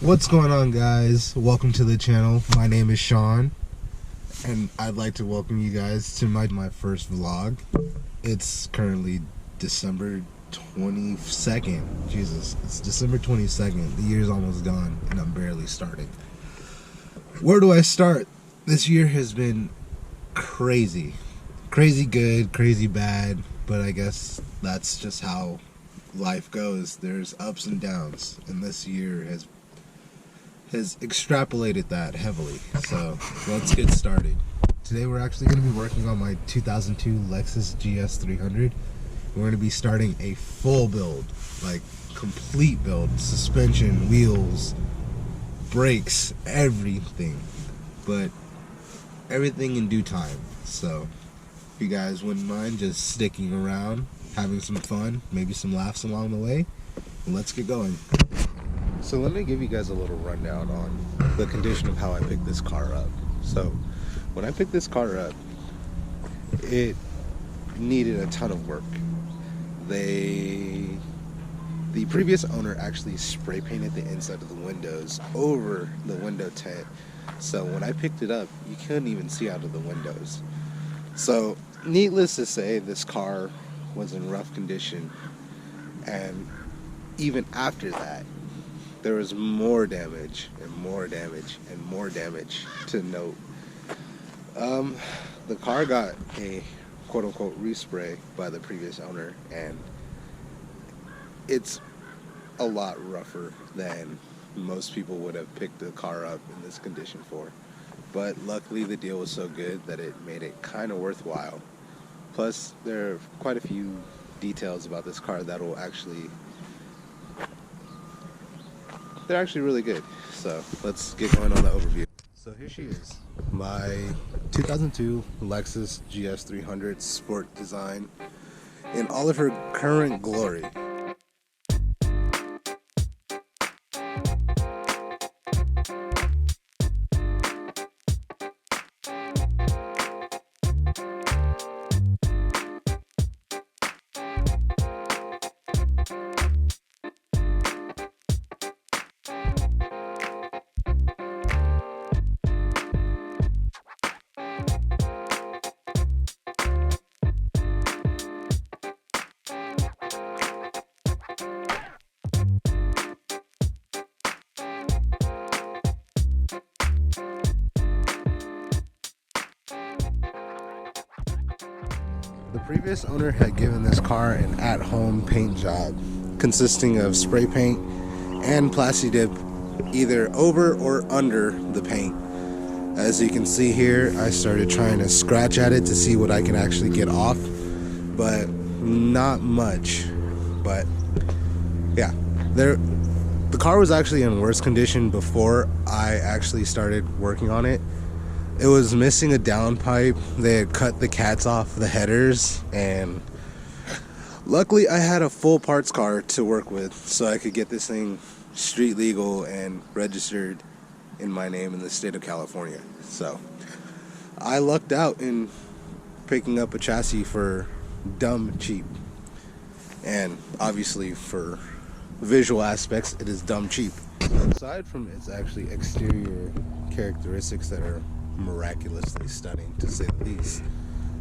What's going on, guys? Welcome to the channel. My name is Sean, and I'd like to welcome you guys to my first vlog. It's currently December 22nd. Jesus, it's December 22nd. The year's almost gone, and I'm barely starting. Where do I start? This year has been crazy. Crazy good, crazy bad, but I guess that's just how life goes. There's ups and downs, and this year has extrapolated that heavily. So let's get started. Today we're actually going to be working on my 2002 Lexus GS 300. We're going to be starting a full build, like complete build, suspension, wheels, brakes, everything, but everything in due time. So if you guys wouldn't mind just sticking around, having some fun, maybe some laughs along the way, let's get going. So let me give you guys a little rundown on the condition of how I picked this car up. So when I picked this car up, it needed a ton of work. The previous owner actually spray painted the inside of the windows over the window tint. So when I picked it up, you couldn't even see out of the windows. So needless to say, this car was in rough condition. And even after that, there was more damage and more damage and more damage to note. The car got a quote-unquote respray by the previous owner, and it's a lot rougher than most people would have picked the car up in this condition for. But luckily the deal was so good that it made it kind of worthwhile. Plus there are quite a few details about this car that will they're actually really good. So let's get going on the overview. So here she is, my 2002 Lexus GS 300 Sport design in all of her current glory. The previous owner had given this car an at-home paint job consisting of spray paint and Plasti Dip either over or under the paint. As you can see here, I started trying to scratch at it to see what I can actually get off, but not much. But yeah, the car was actually in worse condition before I actually started working on it. It was missing a downpipe. They had cut the cats off the headers, and luckily I had a full parts car to work with, so I could get this thing street legal and registered in my name in the state of California. So I lucked out in picking up a chassis for dumb cheap, and obviously for visual aspects it is dumb cheap. Aside from its actually exterior characteristics that are miraculously stunning, to say the least,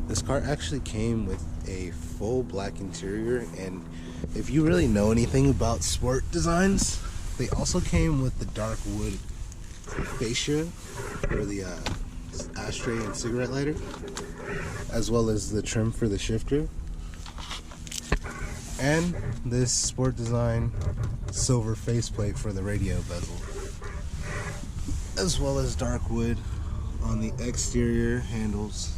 this car actually came with a full black interior, and if you really know anything about sport designs, they also came with the dark wood fascia for the ashtray and cigarette lighter, as well as the trim for the shifter, and this sport design silver faceplate for the radio bezel, as well as dark wood on the exterior handles,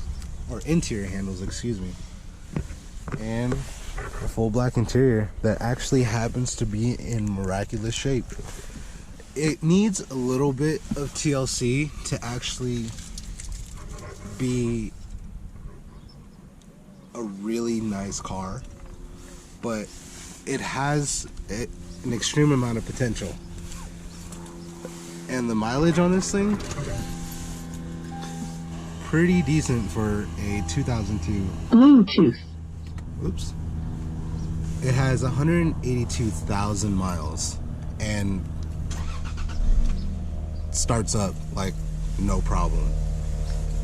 or interior handles, excuse me, and a full black interior that actually happens to be in miraculous shape. It needs a little bit of TLC to actually be a really nice car, but it has an extreme amount of potential. And the mileage on this thing, pretty decent for a 2002 Bluetooth. Oops. It has 182,000 miles, and starts up like no problem.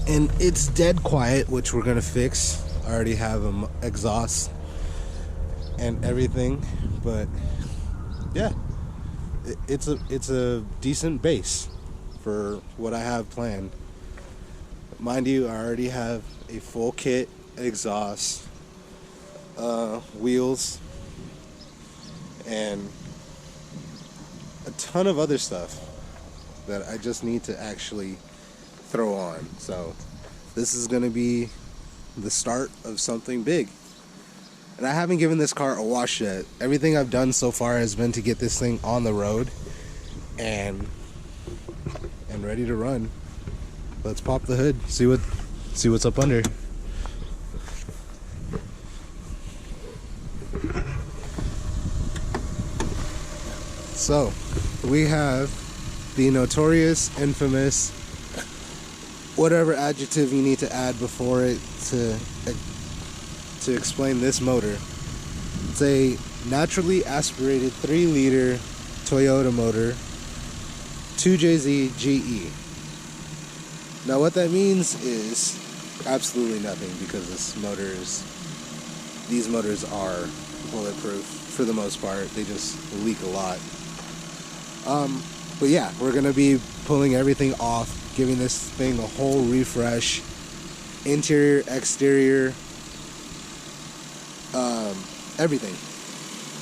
And it's dead quiet, which we're gonna fix. I already have exhaust and everything, but yeah, it's a decent base for what I have planned. Mind you, I already have a full kit, exhaust, wheels, and a ton of other stuff that I just need to actually throw on. So this is gonna be the start of something big. And I haven't given this car a wash yet. Everything I've done so far has been to get this thing on the road and ready to run. Let's pop the hood, see what's up under. So we have the notorious, infamous, whatever adjective you need to add before it to explain this motor. It's a naturally aspirated 3-liter Toyota motor, 2JZ GE. Now what that means is absolutely nothing, because these motors are bulletproof for the most part. They just leak a lot. But yeah, we're gonna be pulling everything off, giving this thing a whole refresh, interior, exterior, everything.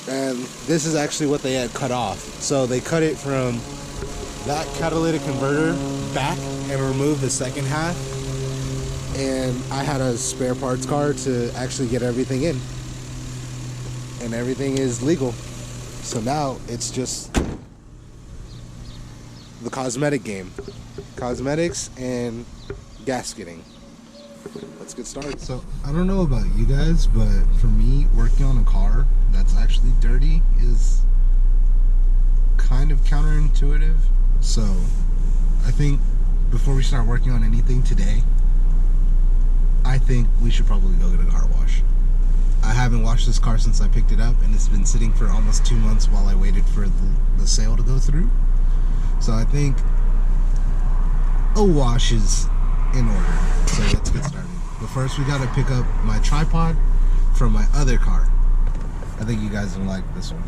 And this is actually what they had cut off. So they cut it from that catalytic converter back and removed the second half, and I had a spare parts car to actually get everything in, and everything is legal. So now it's just the cosmetic game. Cosmetics and gasketing. Let's get started. So I don't know about you guys, but for me, working on a car that's actually dirty is kind of counterintuitive. So I think before we start working on anything today, I think we should probably go get a car wash. I haven't washed this car since I picked it up, and it's been sitting for almost 2 months while I waited for the sale to go through. So I think a wash is in order. So let's get started. But first we gotta pick up my tripod from my other car. I think you guys will like this one.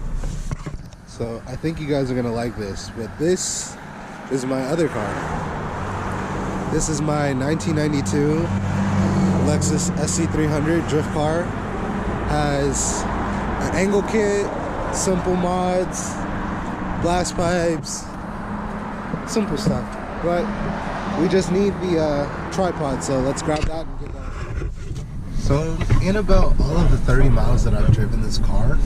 So I think you guys are gonna like this, but this is my other car. This is my 1992 Lexus SC300 drift car. Has an angle kit, simple mods, blast pipes, simple stuff. But we just need the tripod, so let's grab that and get that. So in about all of the 30 miles that I've driven this car,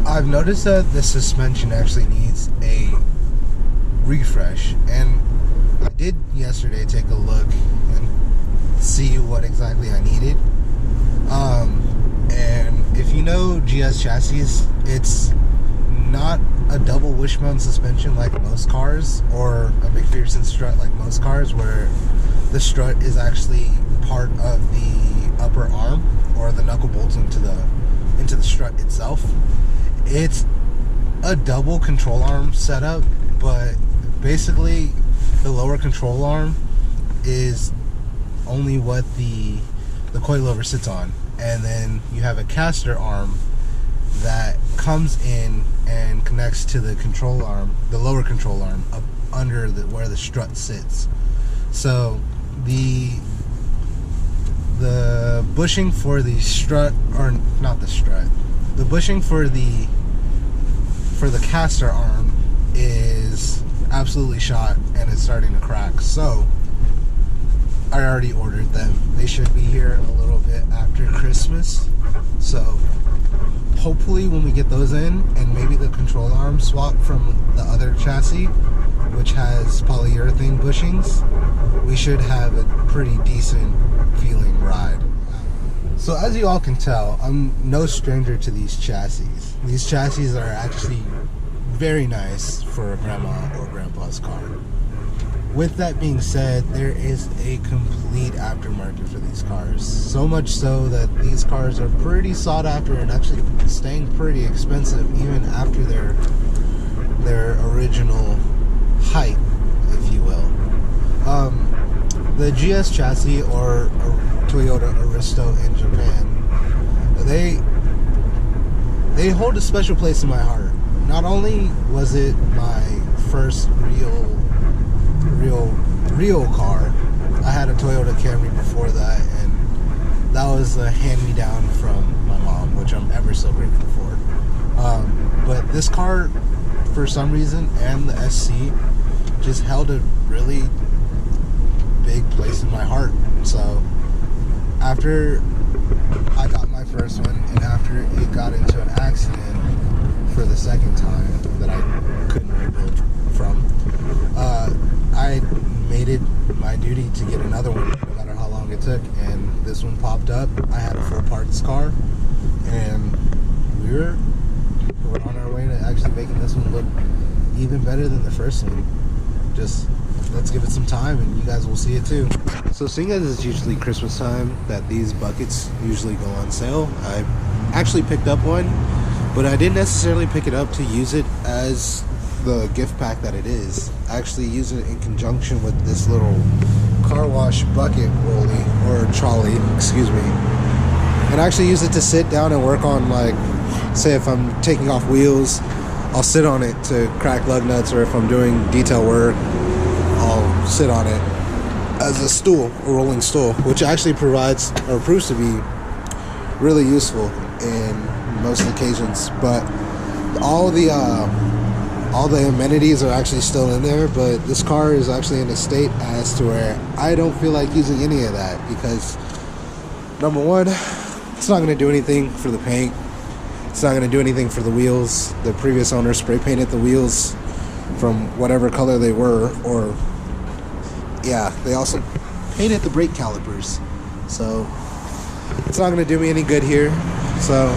I've noticed that the suspension actually needs a refresh, and I did yesterday take a look and see what exactly I needed. And if you know GS chassis, it's not a double wishbone suspension like most cars, or a McPherson strut like most cars, where the strut is actually part of the upper arm or the knuckle bolts into the strut itself. It's a double control arm setup, but basically the lower control arm is only what the coilover sits on, and then you have a caster arm that comes in and connects to the control arm, the lower control arm, up under where the strut sits. So the bushing for the strut, or not the strut, the bushing for the caster arm is absolutely shot, and it's starting to crack. So I already ordered them. They should be here a little bit after Christmas. So hopefully when we get those in, and maybe the control arm swap from the other chassis, which has polyurethane bushings, we should have a pretty decent feeling ride. So as you all can tell, I'm no stranger to these chassis. These chassis are actually very nice for a grandma or grandpa's car. With that being said, there is a complete aftermarket for these cars. So much so that these cars are pretty sought after and actually staying pretty expensive even after their original height the GS chassis, or Toyota Aristo in Japan, they hold a special place in my heart. Not only was it my first real car, I had a Toyota Camry before that, and that was a hand-me-down from my mom, which I'm ever so grateful for. But this car, for some reason, and the SC, just held a really big place in my heart. So after I got my first one, and after it got into an accident for the second time that I couldn't rebuild from, I made it my duty to get another one, no matter how long it took. And this one popped up. I had a full parts car, and we're on our way to actually making this one look even better than the first one. Just let's give it some time, and you guys will see it too. So seeing as it's usually Christmas time that these buckets usually go on sale, I actually picked up one, but I didn't necessarily pick it up to use it as the gift pack that it is. I actually use it in conjunction with this little car wash bucket rolly, or trolley, excuse me. And I actually use it to sit down and work on, like, say if I'm taking off wheels, I'll sit on it to crack lug nuts, or if I'm doing detail work, I'll sit on it as a stool, a rolling stool, which actually provides, or proves to be, really useful in most occasions. But all the amenities are actually still in there, but this car is actually in a state as to where I don't feel like using any of that, because number one, it's not going to do anything for the paint. It's not going to do anything for the wheels. The previous owner spray painted the wheels from whatever color they were, or yeah, they also painted the brake calipers. So it's not going to do me any good here. So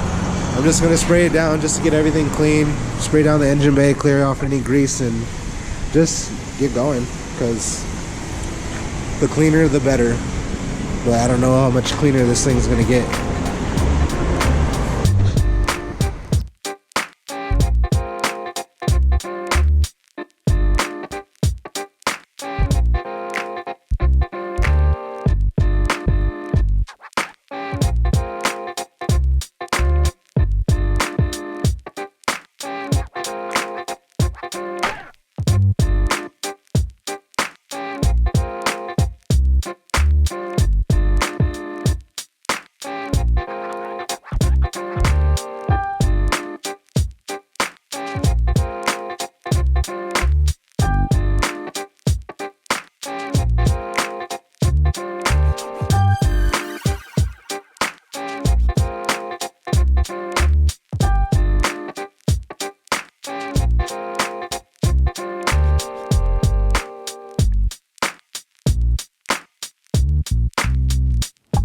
I'm just going to spray it down just to get everything clean, spray down the engine bay, clear off any grease, and just get going, because the cleaner the better. But I don't know how much cleaner this thing's going to get.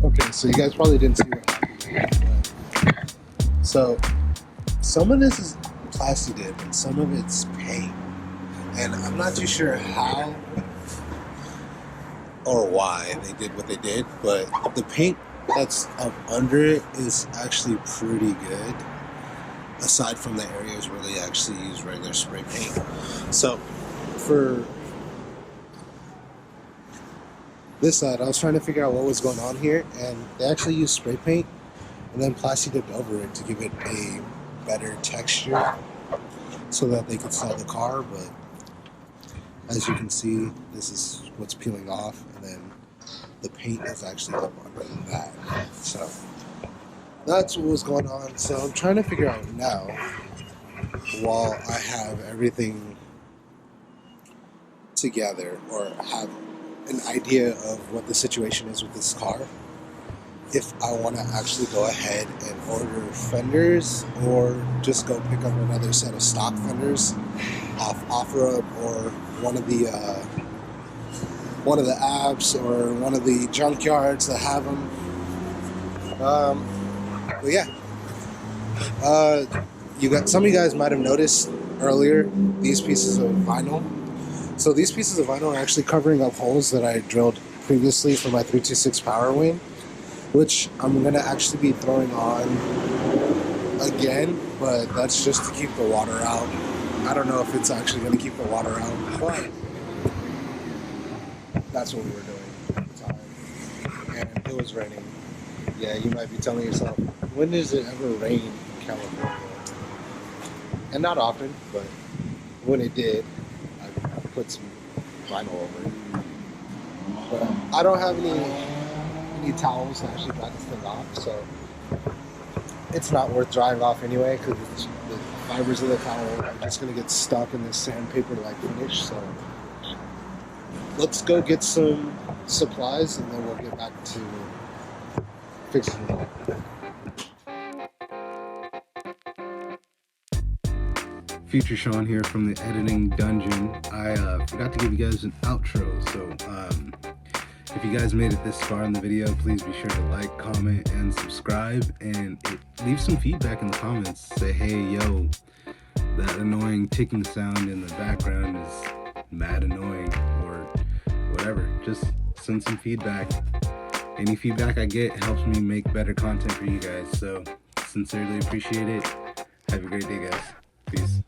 Okay, so you guys probably didn't see what happened here, but so some of this is plasti dip and some of it's paint, and I'm not too sure how or why they did what they did, but the paint that's up under it is actually pretty good, aside from the areas where they actually use regular spray paint. So for this side, I was trying to figure out what was going on here, and they actually used spray paint and then plasti dipped over it to give it a better texture so that they could sell the car. But as you can see, this is what's peeling off, and then the paint is actually up under that. So that's what was going on. So I'm trying to figure out now, while I have everything together, or have an idea of what the situation is with this car, if I want to actually go ahead and order fenders, or just go pick up another set of stock fenders off OfferUp, or one of the apps, or one of the junkyards that have them. But yeah, some of you guys might have noticed earlier these pieces of vinyl. So these pieces of vinyl are actually covering up holes that I drilled previously for my 326 Power Wing, which I'm going to actually be throwing on again, but that's just to keep the water out. I don't know if it's actually going to keep the water out, but that's what we were doing. and it was raining. Yeah, you might be telling yourself, when does it ever rain in California? And not often, but when it did, I put some vinyl over it. But I don't have any towels to actually dry this thing off, so it's not worth drying off anyway, because the fibers of the towel are just going to get stuck in this sandpaper-like finish. So let's go get some supplies, and then we'll get back to fixing it. Future Sean here from the editing dungeon. I forgot to give you guys an outro, so if you guys made it this far in the video, please be sure to like, comment, and subscribe, and leave some feedback in the comments. Say, hey, yo, that annoying ticking sound in the background is mad annoying, or whatever. Just send some feedback. Any feedback I get helps me make better content for you guys, so sincerely appreciate it. Have a great day, guys. Peace.